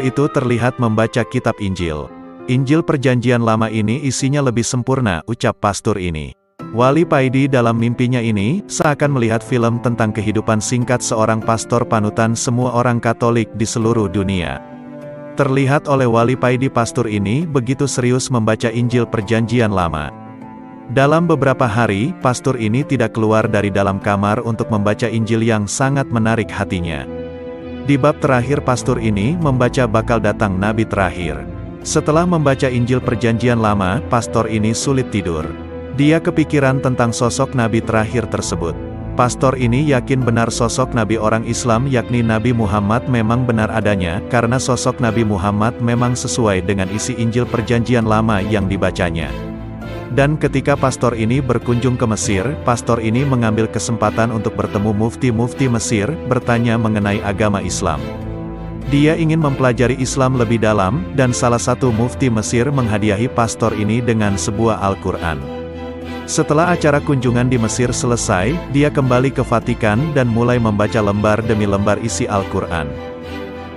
itu terlihat membaca kitab Injil. Injil Perjanjian Lama ini isinya lebih sempurna, ucap pastor ini. Wali Paidi dalam mimpinya ini, seakan melihat film tentang kehidupan singkat seorang pastor panutan semua orang Katolik di seluruh dunia. Terlihat oleh Wali Paidi pastor ini begitu serius membaca Injil Perjanjian Lama. Dalam beberapa hari, pastor ini tidak keluar dari dalam kamar untuk membaca Injil yang sangat menarik hatinya. Di bab terakhir pastor ini membaca bakal datang Nabi terakhir. Setelah membaca Injil Perjanjian Lama, pastor ini sulit tidur. Dia kepikiran tentang sosok Nabi terakhir tersebut. Pastor ini yakin benar sosok Nabi orang Islam yakni Nabi Muhammad memang benar adanya, karena sosok Nabi Muhammad memang sesuai dengan isi Injil Perjanjian Lama yang dibacanya. Dan ketika pastor ini berkunjung ke Mesir, pastor ini mengambil kesempatan untuk bertemu mufti-mufti Mesir, bertanya mengenai agama Islam. Dia ingin mempelajari Islam lebih dalam, dan salah satu mufti Mesir menghadiahi pastor ini dengan sebuah Al-Quran. Setelah acara kunjungan di Mesir selesai, dia kembali ke Vatikan dan mulai membaca lembar demi lembar isi Al-Quran.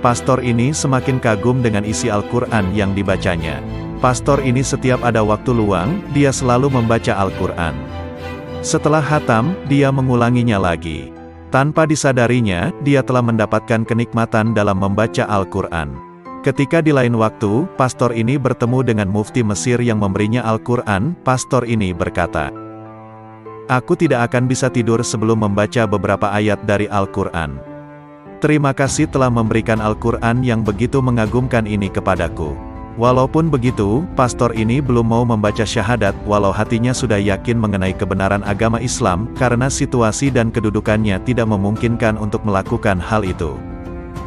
Pastor ini semakin kagum dengan isi Al-Quran yang dibacanya. Pastor ini setiap ada waktu luang, dia selalu membaca Al-Quran. Setelah khatam, dia mengulanginya lagi. Tanpa disadarinya, dia telah mendapatkan kenikmatan dalam membaca Al-Quran. Ketika di lain waktu, pastor ini bertemu dengan mufti Mesir yang memberinya Al-Quran, pastor ini berkata, "Aku tidak akan bisa tidur sebelum membaca beberapa ayat dari Al-Quran. Terima kasih telah memberikan Al-Quran yang begitu mengagumkan ini kepadaku." Walaupun begitu, pastor ini belum mau membaca syahadat, walau hatinya sudah yakin mengenai kebenaran agama Islam, karena situasi dan kedudukannya tidak memungkinkan untuk melakukan hal itu.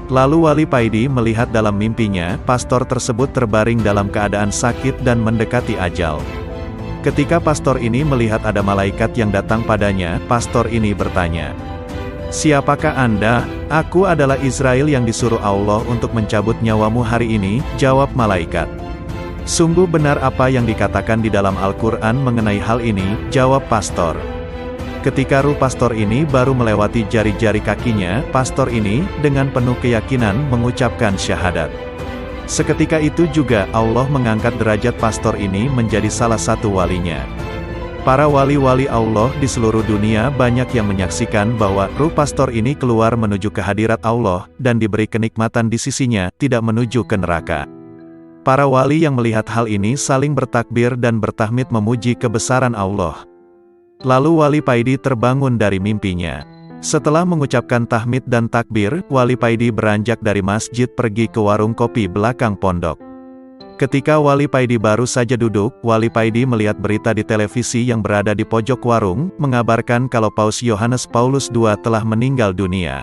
Lalu Wali Paidi melihat dalam mimpinya, pastor tersebut terbaring dalam keadaan sakit dan mendekati ajal. Ketika pastor ini melihat ada malaikat yang datang padanya, pastor ini bertanya, "Siapakah Anda?" "Aku adalah Israel yang disuruh Allah untuk mencabut nyawamu hari ini," jawab malaikat. "Sungguh benar apa yang dikatakan di dalam Al-Quran mengenai hal ini," jawab pastor. Ketika ruh pastor ini baru melewati jari-jari kakinya, pastor ini, dengan penuh keyakinan, mengucapkan syahadat. Seketika itu juga, Allah mengangkat derajat pastor ini menjadi salah satu walinya. Para wali-wali Allah di seluruh dunia banyak yang menyaksikan bahwa ruh pastor ini keluar menuju kehadirat Allah, dan diberi kenikmatan di sisinya, tidak menuju ke neraka. Para wali yang melihat hal ini saling bertakbir dan bertahmid memuji kebesaran Allah. Lalu Wali Paidi terbangun dari mimpinya. Setelah mengucapkan tahmid dan takbir, Wali Paidi beranjak dari masjid pergi ke warung kopi belakang pondok. Ketika Wali Paidi baru saja duduk, Wali Paidi melihat berita di televisi yang berada di pojok warung, mengabarkan kalau Paus Yohanes Paulus II telah meninggal dunia.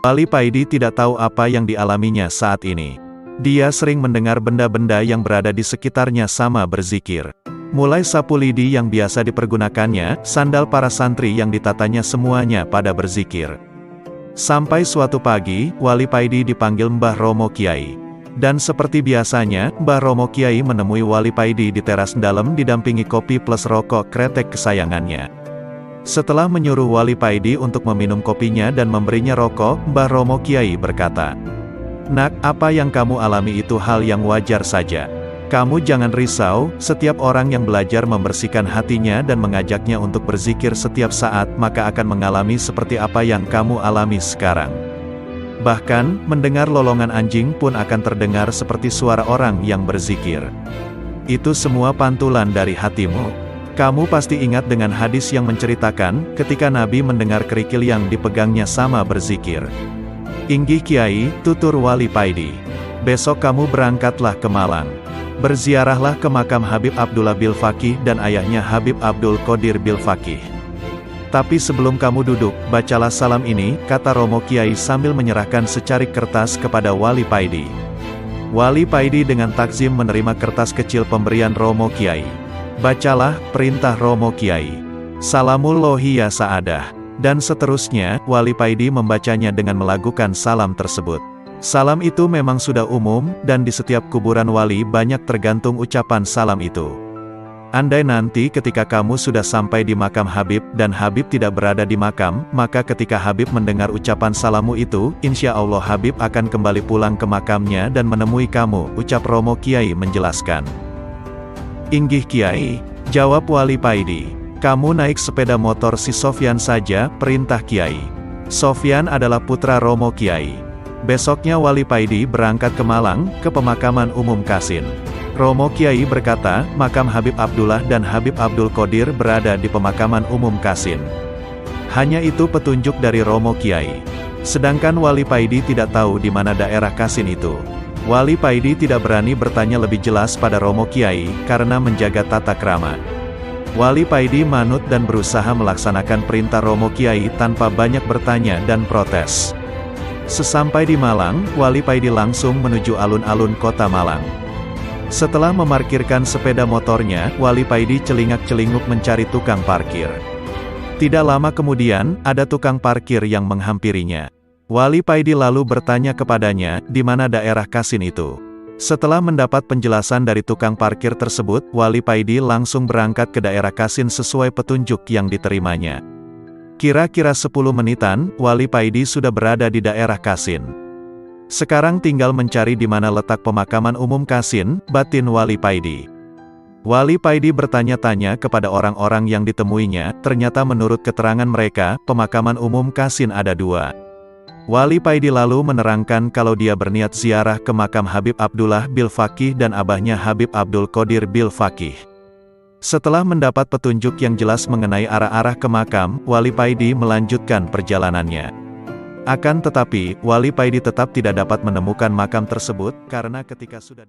Wali Paidi tidak tahu apa yang dialaminya saat ini. Dia sering mendengar benda-benda yang berada di sekitarnya sama berzikir. Mulai sapu lidi yang biasa dipergunakannya, sandal para santri yang ditatanya semuanya pada berzikir. Sampai suatu pagi, Wali Paidi dipanggil Mbah Romo Kiai. Dan seperti biasanya, Mbah Romo Kiai menemui Wali Paidi di teras dalam didampingi kopi plus rokok kretek kesayangannya. Setelah menyuruh Wali Paidi untuk meminum kopinya dan memberinya rokok, Mbah Romo Kiai berkata, "Nak, apa yang kamu alami itu hal yang wajar saja. Kamu jangan risau, setiap orang yang belajar membersihkan hatinya dan mengajaknya untuk berzikir setiap saat, maka akan mengalami seperti apa yang kamu alami sekarang. Bahkan, mendengar lolongan anjing pun akan terdengar seperti suara orang yang berzikir. Itu semua pantulan dari hatimu. Kamu pasti ingat dengan hadis yang menceritakan, ketika Nabi mendengar kerikil yang dipegangnya sama berzikir. Inggih Kiai, tutur Wali Paidi. Besok kamu berangkatlah ke Malang. Berziarahlah ke makam Habib Abdullah Bil Faqih dan ayahnya Habib Abdul Qadir Bil Faqih. Tapi sebelum kamu duduk, bacalah salam ini," kata Romo Kiai sambil menyerahkan secarik kertas kepada Wali Paidi. Wali Paidi dengan takzim menerima kertas kecil pemberian Romo Kiai. "Bacalah," perintah Romo Kiai. "Salamullahi ya Sa'adah." Dan seterusnya, Wali Paidi membacanya dengan melakukan salam tersebut. Salam itu memang sudah umum, dan di setiap kuburan wali banyak tergantung ucapan salam itu. Andai nanti ketika kamu sudah sampai di makam Habib dan Habib tidak berada di makam, maka ketika Habib mendengar ucapan salammu itu, insya Allah Habib akan kembali pulang ke makamnya dan menemui kamu, ucap Romo Kiai menjelaskan. Inggih Kiai, jawab Wali Paidi. Kamu naik sepeda motor si Sofyan saja, perintah Kiai. Sofyan adalah putra Romo Kiai. Besoknya Wali Paidi berangkat ke Malang, ke pemakaman umum Kasin. Romo Kiai berkata, makam Habib Abdullah dan Habib Abdul Qadir berada di pemakaman umum Kasin. Hanya itu petunjuk dari Romo Kiai. Sedangkan Wali Paidi tidak tahu di mana daerah Kasin itu. Wali Paidi tidak berani bertanya lebih jelas pada Romo Kiai, karena menjaga tata krama. Wali Paidi manut dan berusaha melaksanakan perintah Romo Kiai tanpa banyak bertanya dan protes. Sesampai di Malang, Wali Paidi langsung menuju alun-alun kota Malang. Setelah memarkirkan sepeda motornya, Wali Paidi celingak-celinguk mencari tukang parkir. Tidak lama kemudian, ada tukang parkir yang menghampirinya. Wali Paidi lalu bertanya kepadanya, di mana daerah Kasin itu. Setelah mendapat penjelasan dari tukang parkir tersebut, Wali Paidi langsung berangkat ke daerah Kasin sesuai petunjuk yang diterimanya. Kira-kira 10 menitan, Wali Paidi sudah berada di daerah Kasin. Sekarang tinggal mencari di mana letak pemakaman umum Kasin, batin Wali Paidi. Wali Paidi bertanya-tanya kepada orang-orang yang ditemuinya, ternyata menurut keterangan mereka, pemakaman umum Kasin ada 2. Wali Paidi lalu menerangkan kalau dia berniat ziarah ke makam Habib Abdullah bil Faqih dan abahnya Habib Abdul Qadir bil Faqih. Setelah mendapat petunjuk yang jelas mengenai arah-arah ke makam, Wali Paidi melanjutkan perjalanannya. Akan tetapi, Wali Paidi tetap tidak dapat menemukan makam tersebut, karena ketika sudah dekat